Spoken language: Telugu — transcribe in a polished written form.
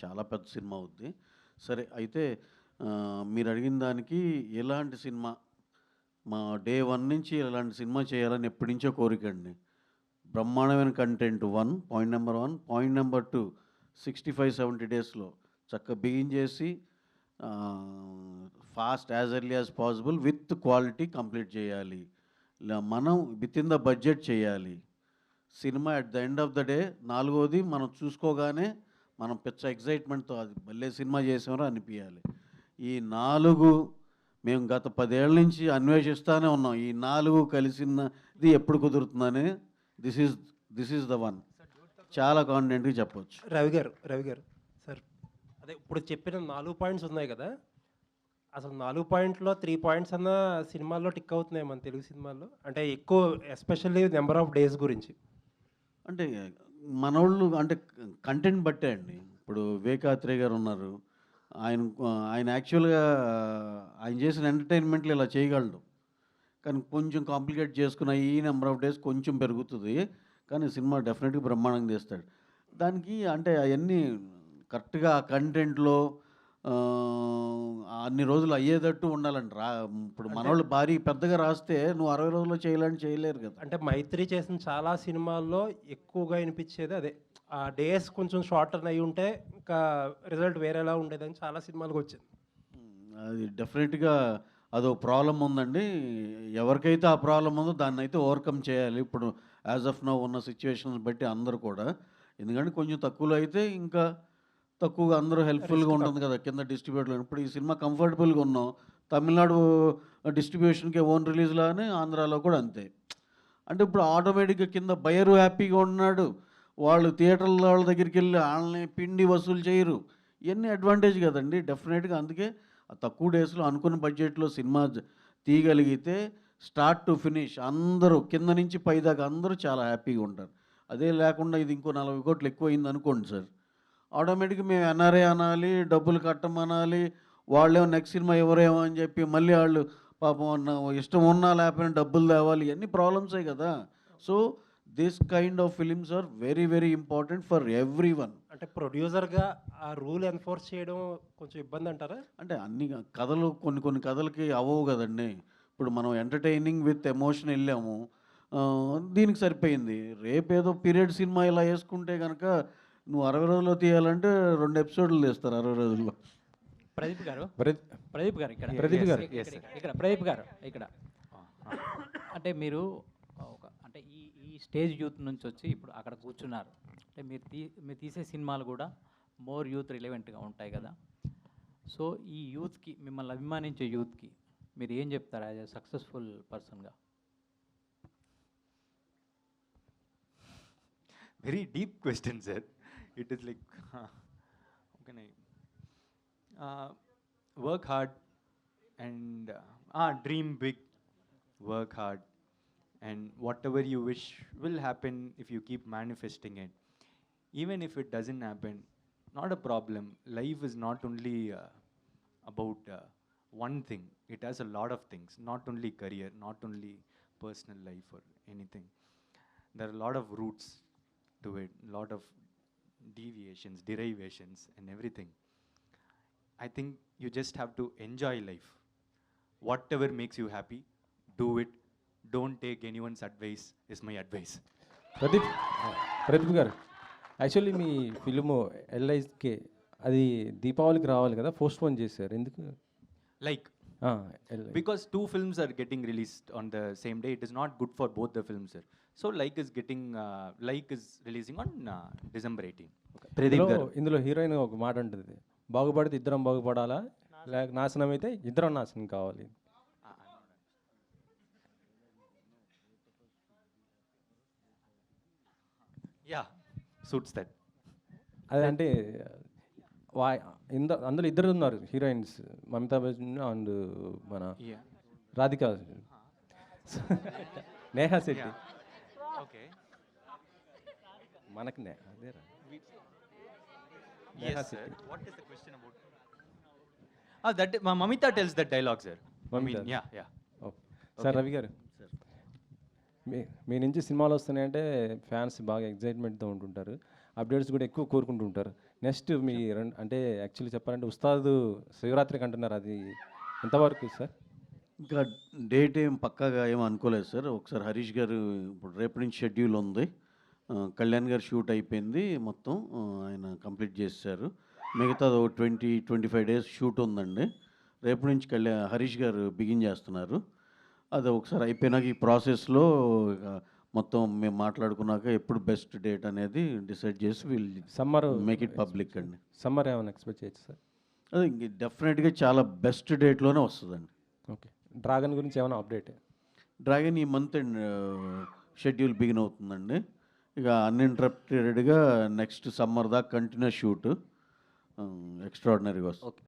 చాలా పెద్ద సినిమా అవుద్ది. సరే అయితే మీరు అడిగిన దానికి ఎలాంటి సినిమా మా డే 1 నుంచి ఇలాంటి సినిమా చేయాలని ఎప్పటినుంచో కోరికండి. బ్రహ్మాండమైన content 1 point number 1. Point number 2 65, 70 డేస్‌లో చక్కగా బిగిన్ చేసి fast as early as possible with quality complete చేయాలి. మనం వితిన్ ద బడ్జెట్ చేయాలి. Cinema at the end of the day నాలుగోది మనం చూసుకోగానే మనం పిచ్చ ఎక్సైట్మెంట్‌తో అది భలే సినిమా చేసాంరా అనిపియాలి. ఈ 4 మేము గత 10 ఏళ్ల నుంచి అన్వేషిస్తానే ఉన్నాం. ఈ 4 కలిసినది ఎప్పుడు కుదురుతుందని దిస్ ఈజ్ ద వన్. చాలా కాన్ఫిడెంట్‌గా చెప్పొచ్చు. రవి గారు సార్, అదే ఇప్పుడు చెప్పిన 4 పాయింట్స్ ఉన్నాయి కదా! అసలు 4 పాయింట్‌లో 3 పాయింట్స్ అన్నా సినిమాల్లో టిక్ అవుతున్నాయి మన తెలుగు సినిమాల్లో. అంటే ఎక్కువ ఎస్పెషల్లీ నెంబర్ ఆఫ్ డేస్ గురించి. అంటే మనోళ్ళు అంటే కంటెంట్ బట్టే అండి. ఇప్పుడు వివేకాత్రేయ గారు ఉన్నారు. ఆయన ఆయన యాక్చువల్‌గా ఆయన చేసిన ఎంటర్‌టైన్‌మెంట్‌లో ఇలా చేయగలడు. కానీ కొంచెం కాంప్లికేట్ చేసుకున్న ఈ నెంబర్ ఆఫ్ డేస్ కొంచెం పెరుగుతది. కానీ సినిమా డెఫినెట్‌గా బ్రహ్మాండంగా తీస్తాడు. దానికి అంటే అయన్నీ కరెక్ట్‌గా ఆ కంటెంట్‌లో అన్ని రోజులు అయ్యేటట్టు ఉండాలండి. ఇప్పుడు అంటే మనోళ్ళు భారీ పెద్దగా రాస్తే నువ్వు 60 రోజుల్లో చేయాలంటే చేయలేరు కదా! అంటే 'మైత్రి' చేసిన చాలా సినిమాల్లో ఎక్కువగా వినిపించేది అదే. ఆ డేస్ కొంచెం షార్టన్ అయ్యి ఉంటే ఇంకా రిజల్ట్ వేరేలా ఉండేదని చాలా సినిమాలకొచ్చింది. అది డెఫినెట్‌గా అదో ప్రాబ్లమ్ ఉందండి. ఎవరికైతే ఆ ప్రాబ్లమ్ ఉందో దాన్నైతే ఓవర్‌కమ్ చేయాలి. ఇప్పుడు యాజ్ ఆఫ్ నౌ ఉన్న సిట్యుయేషన్స్ బట్టి అందరూ కూడా. ఎందుకంటే కొంచెం తక్కువలో అయితే ఇంకా తక్కువగా అందరూ హెల్ప్‌ఫుల్‌గా రిస్క్ ఉంటుంది తక్కువ. కదా! కింద డిస్ట్రిబ్యూటర్లు. ఇప్పుడు ఈ సినిమా కంఫర్టబుల్‌గా ఉన్నాం. తమిళనాడు డిస్ట్రిబ్యూషన్‌కి ఓన్ రిలీజ్‌లానే ఆంధ్రాలో కూడా అంతే. అంటే ఇప్పుడు ఆటోమేటిక్‌గా కింద బయరు హ్యాపీగా ఉంటున్నాడు. వాళ్ళు థియేటర్ల వాళ్ళ దగ్గరికెళ్ళి ఆళ్ళని పిండి వసూలు చేయరు. ఇయన్నీ అడ్వాంటేజ్ కదండీ! డెఫినెట్‌గా అందుకే ఆ తక్కువ డేస్‌లో అనుకున్న బడ్జెట్‌లో సినిమా తీయగలిగితే స్టార్ట్ టు ఫినిష్ అందరూ కింద నుంచి పైదాకా అందరూ చాలా హ్యాపీగా ఉంటారు. అదే లేకుండా ఇది ఇంకో 40,00,00,000 ఎక్కువయిందనుకోండి సార్. ఆటోమేటిక్‌గా మేము ఎన్ఆర్ఐ అనాలి, డబ్బులు కట్టమనాలి. వాళ్ళేమో నెక్స్ట్ సినిమా ఇవ్వరేమో అని చెప్పి మళ్ళీ ఆళ్ళు పాపం ఇష్టం ఉన్నా లేకపోయినా డబ్బులు తేవాలి. ఇయన్నీ ప్రాబ్లమ్సే కదా! So, this kind of films are very, very important for everyone. అంటే ప్రొడ్యూసర్‌గా ఆ రూల్ ఎన్ఫోర్స్ చేయడం కొంచెం ఇబ్బందంటారా? అంటే అన్ని కథలు కొన్ని కొన్ని కథలకి అవ్వవు కదండీ! ఇప్పుడు మనం ఎంటర్‌టైనింగ్ విత్ ఎమోషన్ ఎళ్ళాము. దీనికి సరిపోయింది. రేపేదో పీరియడ్ సినిమా ఇలా యేసుకుంటే గనక నువ్వు 60 రోజుల్లో తీయాలంటే 2 ఎపిసోడ్‌లు తీస్తారు 60 రోజుల్లో. ప్రదీప్ గారు, ప్రద్ ప్రదీప్ గారు ఇక్కడ ప్రదీప్ గారు. ఇక్కడ ప్రదీప్ గారు ఇక్కడ అంటే మీరు అంటే ఈ ఈ స్టేజ్ యూత్ నుంచి వచ్చి ఇప్పుడు అక్కడ కూర్చున్నారు. అంటే మీరు తీసే సినిమాలు కూడా మోర్ యూత్ రిలవెంట్గా ఉంటాయి కదా. సో ఈ యూత్కి, మిమ్మల్ని అభిమానించే యూత్కి మీరు ఏం చెప్తారు యాజ్ ఎ సక్సెస్ఫుల్ పర్సన్గా? Very deep question, sir. It is like, how can I work hard and dream big, work hard, and whatever you wish will happen if you keep manifesting it. Even if it doesn't happen, not a problem. Life is not only about one thing. It has a lot of things, not only career, not only personal life or anything. There are a lot of roots to it, lot of deviations, derivations, and everything. I think you just have to enjoy life. Whatever makes you happy, do it. Don't take anyone's advice, is my advice. Pradeep గారు, యాక్చువల్లీ మీ ఫిల్ము ఎల్ఐకే అది దీపావళికి రావాలి కదా, పోస్ట్పోన్ చేశారు ఎందుకు? Like, because two films are getting released on the same day, it is not good for both the films, sir. So like is releasing on December 18. Pradeep garu. ఇందులో హీరోయిన్ ఒక మాట ఉంటుంది, బాగుపడితే ఇద్దరం బాగుపడాలా, లేక నాశనం అయితే ఇద్దరం నాశనం కావాలి. Yeah, suits that. అదంటే అందులో ఇద్దరు ఉన్నారు హీరోయిన్స్, మమతా బచ్చన్ అండ్ మన Yeah. రాధిక, నేహా శెట్టి. Okay. మనకి అదే Yes, sir. What is the question about? That Mamita tells that dialogue, sir. Mamita. Yeah. Sir Ravi గారు, మీ నుంచి సినిమాలు వస్తున్నాయంటే ఫ్యాన్స్ బాగా ఎగ్జైట్మెంట్తో ఉంటుంటారు, అప్డేట్స్ కూడా ఎక్కువ కోరుకుంటూ ఉంటారు. నెక్స్ట్ మీ రెండు అంటే యాక్చువల్లీ చెప్పాలంటే ఉస్తాద్ శివరాత్రికి అంటున్నారు, అది ఎంతవరకు సార్? ఇంకా డేట్ ఏం పక్కాగా ఏం అనుకోలేదు సార్. ఒకసారి హరీష్ గారు ఇప్పుడు రేపు నుంచి షెడ్యూల్ ఉంది. కళ్యాణ్ గారు షూట్ అయిపోయింది మొత్తం, ఆయన కంప్లీట్ చేశారు. మిగతాది ఒక 20-25 డేస్ షూట్ ఉందండి. రేపు నుంచి హరీష్ గారు బిగిన్ చేస్తున్నారు. అది ఒకసారి అయిపోయినాక ఈ ప్రాసెస్లో మొత్తం మేము మాట్లాడుకున్నాక ఎప్పుడు బెస్ట్ డేట్ అనేది డిసైడ్ చేసి వీళ్ళు సమ్మర్ మేక్ ఇట్ పబ్లిక్ అండి. సమ్మర్ ఏమైనా ఎక్స్పెక్ట్ చేయొచ్చు సార్? అది డెఫినెట్గా చాలా బెస్ట్ డేట్లోనే వస్తుందండి. ఓకే. డ్రాగన్ గురించి ఏమైనా అప్డేట్? డ్రాగన్ ఈ మంత్ షెడ్యూల్ బిగిన్ అవుతుందండి. ఇక అన్ఇంటరప్టెడ్గా నెక్స్ట్ సమ్మర్ దాకా కంటిన్యూస్ షూట్ ఎక్స్ట్రాడినరీగా వస్తుంది.